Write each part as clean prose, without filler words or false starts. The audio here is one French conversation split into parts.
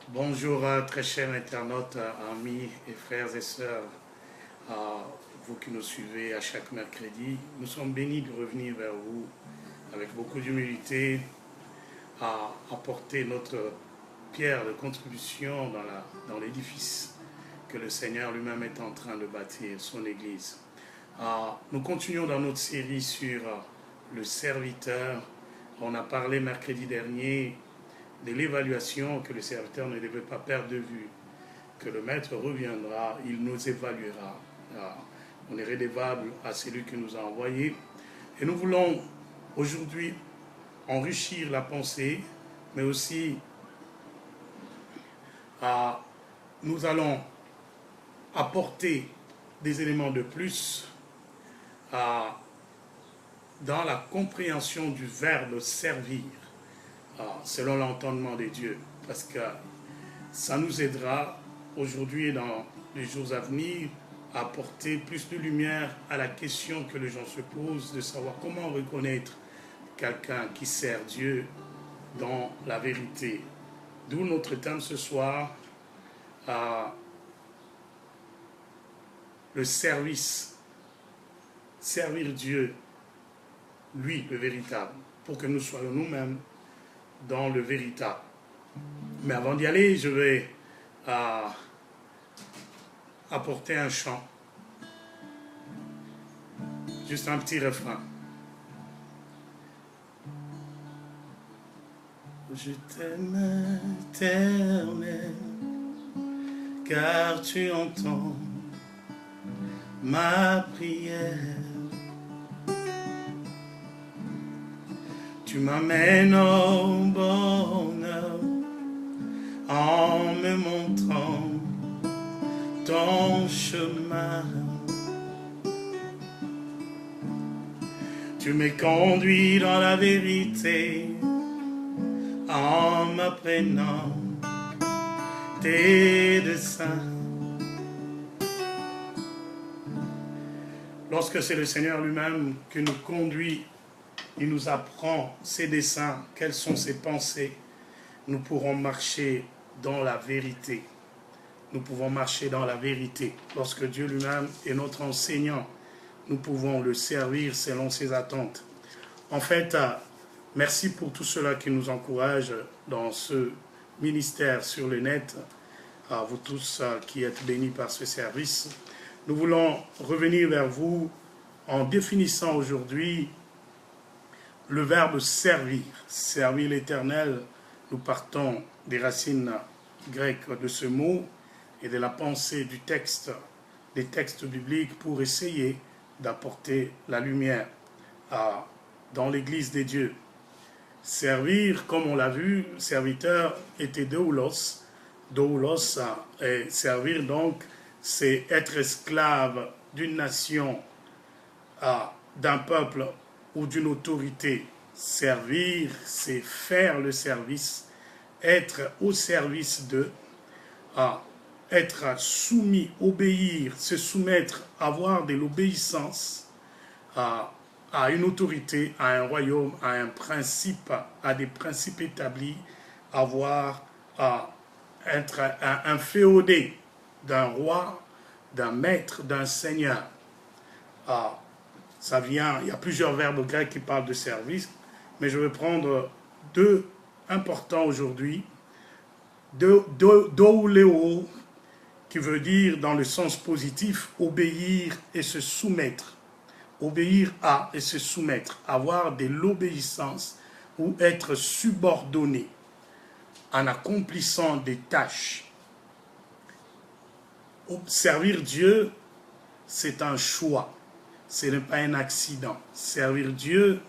Bonjour très chers internautes, amis et frères et sœurs, vous qui nous suivez à chaque mercredi. Nous sommes bénis de revenir vers vous avec beaucoup d'humilité, à apporter notre pierre de contribution dans l'édifice que le Seigneur lui-même est en train de bâtir, son Église. Nous continuons dans notre série sur le serviteur. On a parlé mercredi dernier de l'évaluation que le serviteur ne devait pas perdre de vue, que le maître reviendra, il nous évaluera. On est redevable à celui qui nous a envoyés. Et nous voulons aujourd'hui enrichir la pensée, mais aussi nous allons apporter des éléments de plus dans la compréhension du verbe servir, selon l'entendement de Dieu, parce que ça nous aidera aujourd'hui et dans les jours à venir à apporter plus de lumière à la question que les gens se posent, de savoir comment reconnaître quelqu'un qui sert Dieu dans la vérité. D'où notre thème ce soir, le service, servir Dieu, lui le véritable, pour que nous soyons nous-mêmes dans le véritable. Mais avant d'y aller, je vais apporter un chant. Juste un petit refrain. Je t'aime, Éternel, car tu entends ma prière. Tu m'amènes au bonheur en me montrant ton chemin. Tu me conduis dans la vérité en m'apprenant tes desseins. Lorsque c'est le Seigneur lui-même qui nous conduit, il nous apprend ses desseins, quelles sont ses pensées, nous pourrons marcher dans la vérité. Nous pouvons marcher dans la vérité. Lorsque Dieu lui-même est notre enseignant, nous pouvons le servir selon ses attentes. En fait, merci pour tout cela qui nous encourage dans ce ministère sur le net, à vous tous qui êtes bénis par ce service. Nous voulons revenir vers vous en définissant aujourd'hui le verbe servir. Servir l'Éternel, nous partons des racines grecques de ce mot et de la pensée du texte, des textes bibliques pour essayer d'apporter la lumière dans l'Église des dieux. Servir, comme on l'a vu, serviteur était doulos. Doulos, et servir donc, c'est être esclave d'une nation, d'un peuple ou d'une autorité. Servir, c'est faire le service, être au service de, être soumis, obéir, se soumettre, avoir de l'obéissance à une autorité, à un royaume, à un principe, à des principes établis, avoir, être un féodé d'un roi, d'un maître, d'un seigneur. Ça vient, il y a plusieurs verbes grecs qui parlent de service, mais je vais prendre deux importants aujourd'hui. Douléo, qui veut dire dans le sens positif, obéir et se soumettre. Obéir à et se soumettre, avoir de l'obéissance ou être subordonné en accomplissant des tâches. Servir Dieu, c'est un choix, ce n'est pas un accident. Servir Dieu,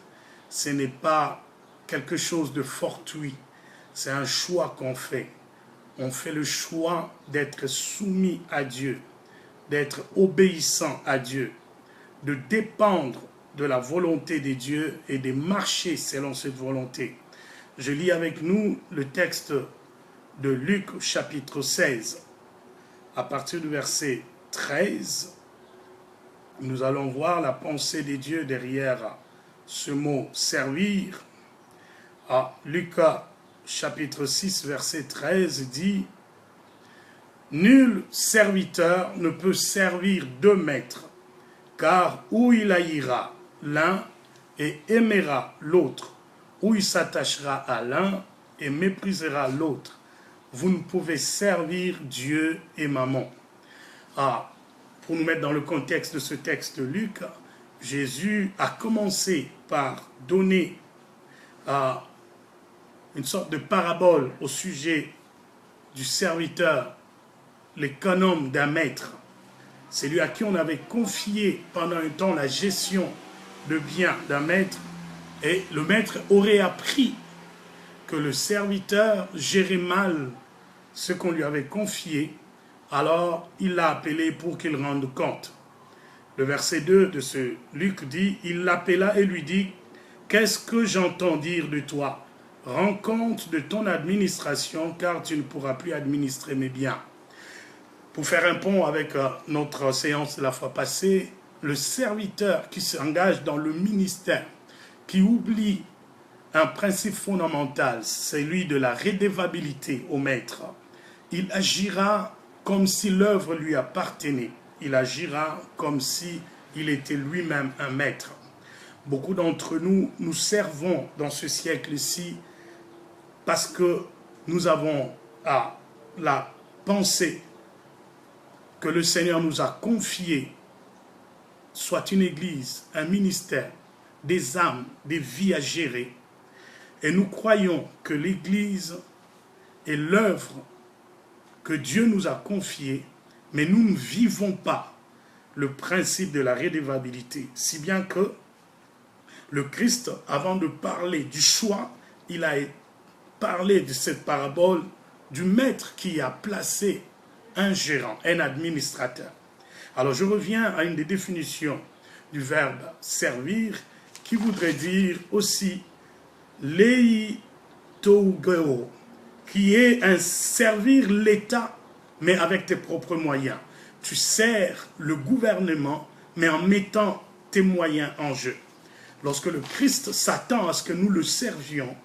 ce n'est pas quelque chose de fortuit, c'est un choix qu'on fait. On fait le choix d'être soumis à Dieu, d'être obéissant à Dieu, de dépendre de la volonté de Dieu et de marcher selon cette volonté. Je lis avec nous le texte de Luc chapitre 16. À partir du verset 13, nous allons voir la pensée de Dieu derrière ce mot « servir ». Luc chapitre 6, verset 13 dit « Nul serviteur ne peut servir deux maîtres, car ou il haïra l'un et aimera l'autre, ou il s'attachera à l'un et méprisera l'autre. Vous ne pouvez servir Dieu et Mammon. » Ah, pour nous mettre dans le contexte de ce texte de Luc, Jésus a commencé par donner une sorte de parabole au sujet du serviteur, l'économe d'un maître. C'est lui à qui on avait confié pendant un temps la gestion de biens d'un maître, et le maître aurait appris que le serviteur gérait mal ce qu'on lui avait confié, alors il l'a appelé pour qu'il rende compte. Le verset 2 de ce Luc dit, il l'appela et lui dit, « Qu'est-ce que j'entends dire de toi? Rends compte de ton administration, car tu ne pourras plus administrer mes biens. » Pour faire un pont avec notre séance de la fois passée, le serviteur qui s'engage dans le ministère, qui oublie un principe fondamental, celui de la redevabilité au maître, il agira comme si l'œuvre lui appartenait. Il agira comme si il était lui-même un maître. Beaucoup d'entre nous, nous servons dans ce siècle-ci parce que nous avons la pensée que le Seigneur nous a confié, soit une église, un ministère, des âmes, des vies à gérer. Et nous croyons que l'église est l'œuvre que Dieu nous a confiée, mais nous ne vivons pas le principe de la redevabilité, si bien que le Christ, avant de parler du choix, il a parlé de cette parabole du maître qui a placé un gérant, un administrateur. Alors je reviens à une des définitions du verbe servir, qui voudrait dire aussi lei tougeo, qui est un servir l'État, mais avec tes propres moyens. Tu sers le gouvernement, mais en mettant tes moyens en jeu. Lorsque le Christ s'attend à ce que nous le servions,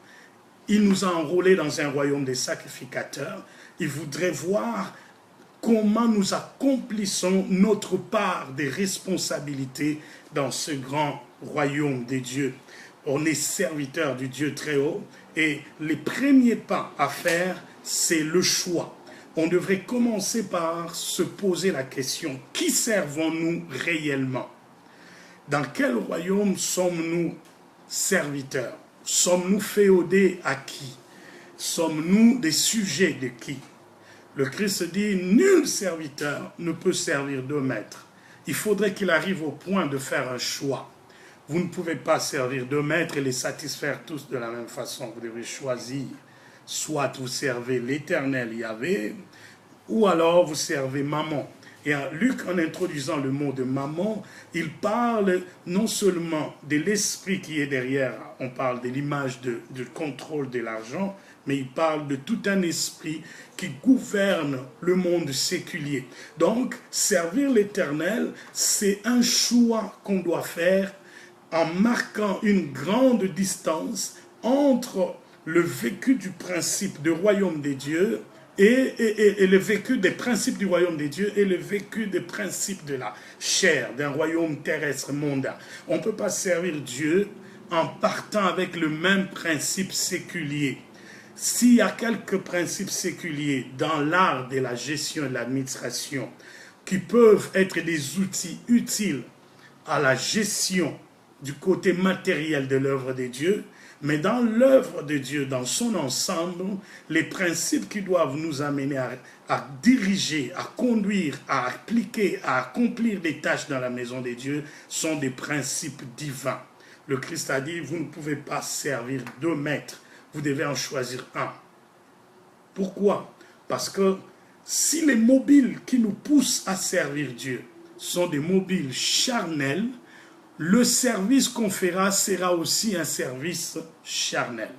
il nous a enrôlés dans un royaume des sacrificateurs. Il voudrait voir comment nous accomplissons notre part des responsabilités dans ce grand royaume des dieux. On est serviteur du Dieu très haut et les premiers pas à faire, c'est le choix. On devrait commencer par se poser la question, qui servons-nous réellement? Dans quel royaume sommes-nous serviteurs? Sommes-nous féodés à qui? Sommes-nous des sujets de qui? Le Christ dit, nul serviteur ne peut servir deux maîtres. Il faudrait qu'il arrive au point de faire un choix. Vous ne pouvez pas servir deux maîtres et les satisfaire tous de la même façon. Vous devez choisir. Soit vous servez l'Éternel Yahvé, ou alors vous servez Mammon. Et Luc, en introduisant le mot de Mammon, il parle non seulement de l'esprit qui est derrière, on parle de l'image du contrôle de l'argent, mais il parle de tout un esprit qui gouverne le monde séculier. Donc, servir l'Éternel, c'est un choix qu'on doit faire en marquant une grande distance entre le vécu du principe du royaume des dieux et le vécu des principes du royaume des dieux et le vécu des principes de la chair, d'un royaume terrestre mondain. On ne peut pas servir Dieu en partant avec le même principe séculier. S'il y a quelques principes séculiers dans l'art de la gestion et de l'administration qui peuvent être des outils utiles à la gestion du côté matériel de l'œuvre de Dieu, mais dans l'œuvre de Dieu, dans son ensemble, les principes qui doivent nous amener à diriger, à conduire, à appliquer, à accomplir des tâches dans la maison de Dieu sont des principes divins. Le Christ a dit, vous ne pouvez pas servir deux maîtres, vous devez en choisir un. Pourquoi? Parce que si les mobiles qui nous poussent à servir Dieu sont des mobiles charnels, le service qu'on fera sera aussi un service charnel.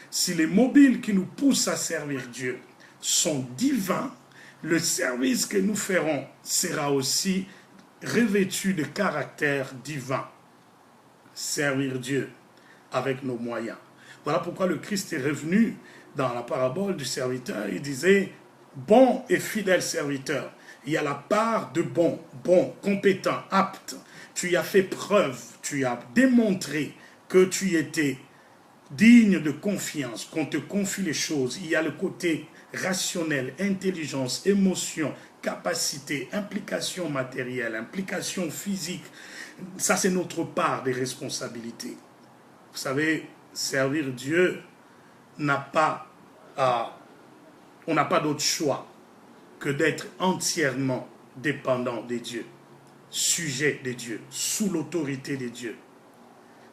Si les mobiles qui nous poussent à servir Dieu sont divins, le service que nous ferons sera aussi revêtu de caractère divin. Servir Dieu avec nos moyens. Voilà pourquoi le Christ est revenu dans la parabole du serviteur, il disait « Bon et fidèle serviteur ». Il y a la part de bon, compétent, apte. Tu as fait preuve, tu as démontré que tu étais digne de confiance, qu'on te confie les choses. Il y a le côté rationnel, intelligence, émotion, capacité, implication matérielle, implication physique. Ça, c'est notre part des responsabilités. Vous savez, servir Dieu n'a pas, on n'a pas d'autre choix que d'être entièrement dépendant des dieux, sujet des dieux, sous l'autorité des dieux.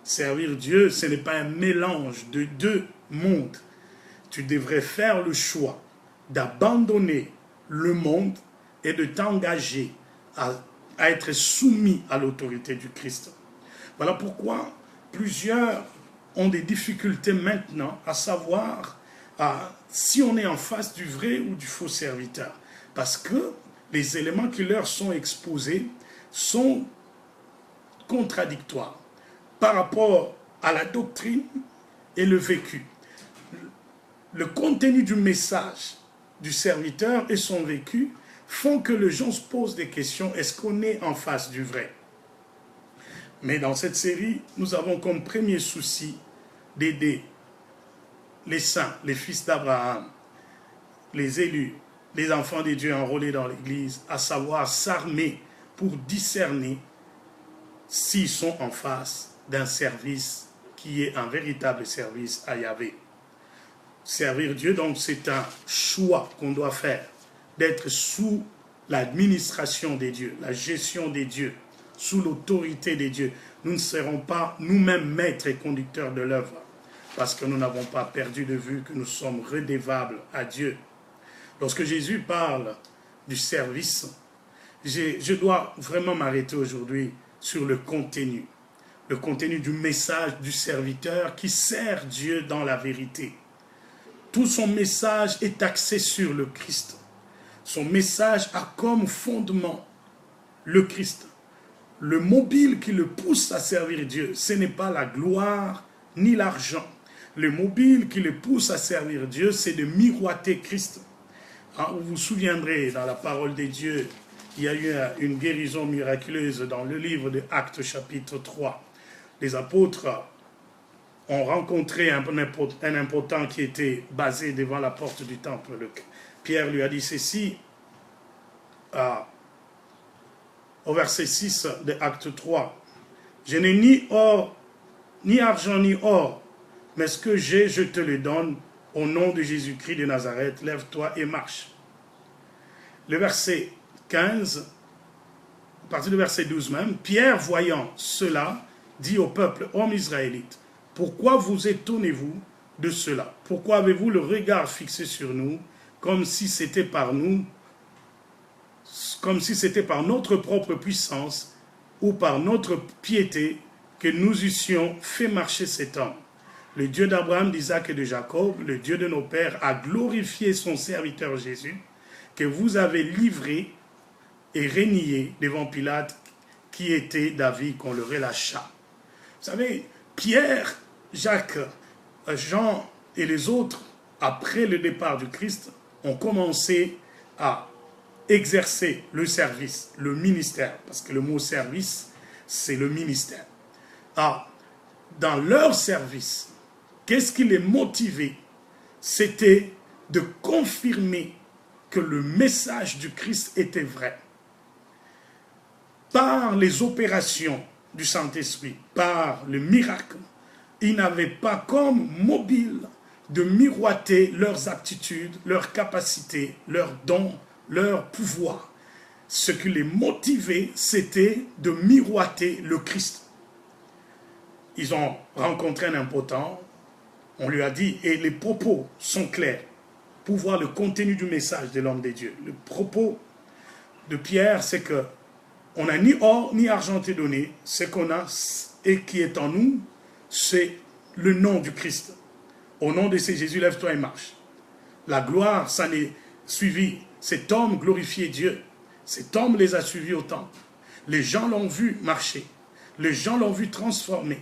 Servir Dieu, ce n'est pas un mélange de deux mondes. Tu devrais faire le choix d'abandonner le monde et de t'engager à être soumis à l'autorité du Christ. Voilà pourquoi plusieurs ont des difficultés maintenant à savoir si on est en face du vrai ou du faux serviteur. Parce que les éléments qui leur sont exposés sont contradictoires par rapport à la doctrine et le vécu. Le contenu du message du serviteur et son vécu font que les gens se posent des questions. Est-ce qu'on est en face du vrai? Mais dans cette série, nous avons comme premier souci d'aider les saints, les fils d'Abraham, les élus, les enfants de Dieu enrôlés dans l'Église, à savoir s'armer pour discerner s'ils sont en face d'un service qui est un véritable service à Yahvé. Servir Dieu, donc, c'est un choix qu'on doit faire, d'être sous l'administration des dieux, la gestion des dieux, sous l'autorité des dieux. Nous ne serons pas nous-mêmes maîtres et conducteurs de l'œuvre, parce que nous n'avons pas perdu de vue que nous sommes redevables à Dieu. Lorsque Jésus parle du service, je dois vraiment m'arrêter aujourd'hui sur le contenu du message du serviteur qui sert Dieu dans la vérité. Tout son message est axé sur le Christ. Son message a comme fondement le Christ. Le mobile qui le pousse à servir Dieu, ce n'est pas la gloire ni l'argent. Le mobile qui le pousse à servir Dieu, c'est de miroiter Christ. Vous vous souviendrez, dans la parole de Dieu, il y a eu une guérison miraculeuse dans le livre de Actes chapitre 3. Les apôtres ont rencontré un impotent qui était basé devant la porte du temple. Pierre lui a dit ceci, au verset 6 de Acte 3. « Je n'ai ni or, ni argent, ni or, mais ce que j'ai, je te le donne. Au nom de Jésus-Christ de Nazareth, lève-toi et marche. » Le verset 15, à partir du verset 12 même, Pierre, voyant cela, dit au peuple, hommes israélites, pourquoi vous étonnez-vous de cela? Pourquoi avez-vous le regard fixé sur nous, comme si c'était par nous, comme si c'était par notre propre puissance ou par notre piété que nous eussions fait marcher cet homme? Le Dieu d'Abraham, d'Isaac et de Jacob, le Dieu de nos pères, a glorifié son serviteur Jésus, que vous avez livré et renié devant Pilate, qui était d'avis qu'on le relâcha. Vous savez, Pierre, Jacques, Jean et les autres, après le départ du Christ, ont commencé à exercer le service, le ministère, parce que le mot service, c'est le ministère. Dans leur service, qu'est-ce qui les motivait? C'était de confirmer que le message du Christ était vrai. Par les opérations du Saint-Esprit, par le miracle, ils n'avaient pas comme mobile de miroiter leurs aptitudes, leurs capacités, leurs dons, leurs pouvoirs. Ce qui les motivait, c'était de miroiter le Christ. Ils ont rencontré un impotent, on lui a dit, et les propos sont clairs, pour voir le contenu du message de l'homme de Dieu. Le propos de Pierre, c'est que on n'a ni or ni argent te donné, ce qu'on a et qui est en nous, c'est le nom du Christ. Au nom de ce Jésus, lève-toi et marche. La gloire s'en est suivie. Cet homme glorifiait Dieu. Cet homme les a suivis au temple. Les gens l'ont vu marcher. Les gens l'ont vu transformer.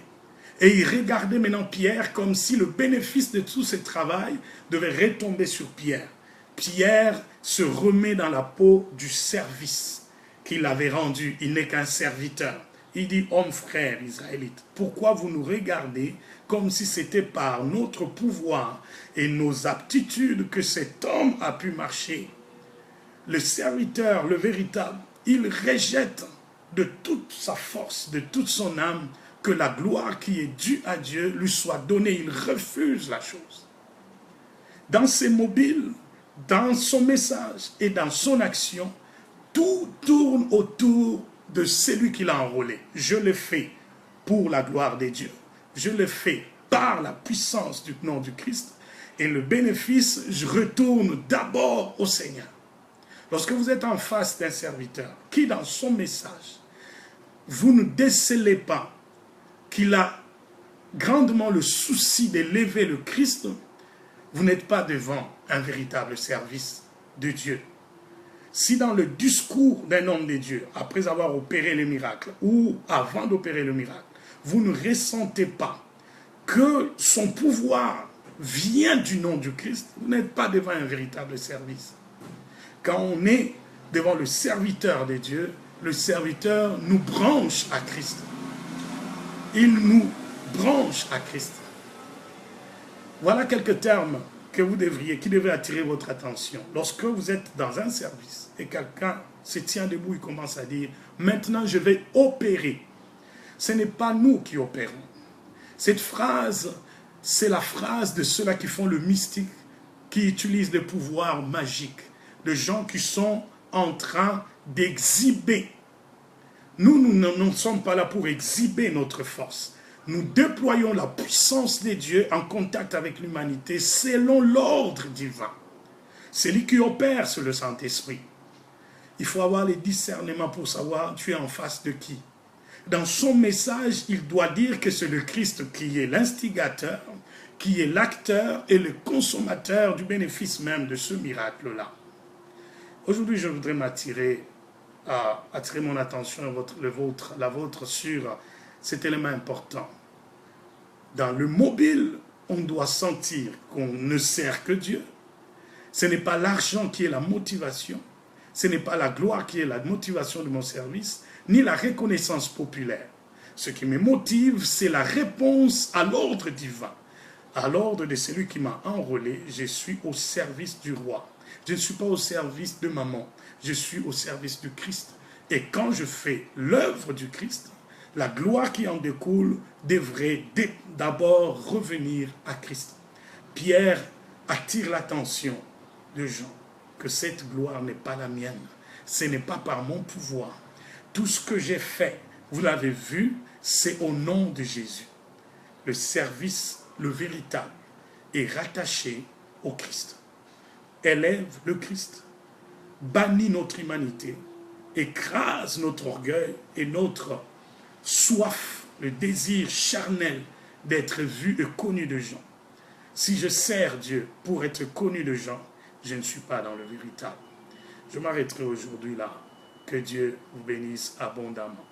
Et il regardait maintenant Pierre comme si le bénéfice de tout ce travail devait retomber sur Pierre. Pierre se remet dans la peau du service qu'il avait rendu. Il n'est qu'un serviteur. Il dit, homme frère israélite, pourquoi vous nous regardez comme si c'était par notre pouvoir et nos aptitudes que cet homme a pu marcher? Le serviteur, le véritable, il rejette de toute sa force, de toute son âme, que la gloire qui est due à Dieu lui soit donnée. Il refuse la chose. Dans ses mobiles, dans son message et dans son action, tout tourne autour de celui qui l'a enrôlé. Je le fais pour la gloire de Dieu. Je le fais par la puissance du nom du Christ. Et le bénéfice, je retourne d'abord au Seigneur. Lorsque vous êtes en face d'un serviteur qui, dans son message, vous ne décelez pas qu'il a grandement le souci d'élever le Christ, vous n'êtes pas devant un véritable service de Dieu. Si dans le discours d'un homme de Dieu, après avoir opéré le miracle, ou avant d'opérer le miracle, vous ne ressentez pas que son pouvoir vient du nom du Christ, vous n'êtes pas devant un véritable service. Quand on est devant le serviteur de Dieu, le serviteur nous branche à Christ. Il nous branche à Christ. Voilà quelques termes qui devraient attirer votre attention. Lorsque vous êtes dans un service et quelqu'un se tient debout et commence à dire « Maintenant, je vais opérer ». Ce n'est pas nous qui opérons. Cette phrase, c'est la phrase de ceux-là qui font le mystique, qui utilisent le pouvoir magique, de gens qui sont en train d'exhiber. Nous ne sommes pas là pour exhiber notre force. Nous déployons la puissance de Dieu en contact avec l'humanité selon l'ordre divin. C'est lui qui opère sur le Saint-Esprit. Il faut avoir les discernements pour savoir tu es en face de qui. Dans son message, il doit dire que c'est le Christ qui est l'instigateur, qui est l'acteur et le consommateur du bénéfice même de ce miracle-là. Aujourd'hui, je voudrais attirer mon attention, la vôtre, sur cet élément important. Dans le mobile, on doit sentir qu'on ne sert que Dieu. Ce n'est pas l'argent qui est la motivation, ce n'est pas la gloire qui est la motivation de mon service, ni la reconnaissance populaire. Ce qui me motive, c'est la réponse à l'ordre divin. À l'ordre de celui qui m'a enrôlé, je suis au service du roi. Je ne suis pas au service de maman, je suis au service du Christ. Et quand je fais l'œuvre du Christ, la gloire qui en découle devrait d'abord revenir à Christ. Pierre attire l'attention de Jean que cette gloire n'est pas la mienne. Ce n'est pas par mon pouvoir. Tout ce que j'ai fait, vous l'avez vu, c'est au nom de Jésus. Le service, le véritable, est rattaché au Christ. Élève le Christ, bannit notre humanité, écrase notre orgueil et notre soif, le désir charnel d'être vu et connu de gens. Si je sers Dieu pour être connu de gens, je ne suis pas dans le véritable. Je m'arrêterai aujourd'hui là. Que Dieu vous bénisse abondamment.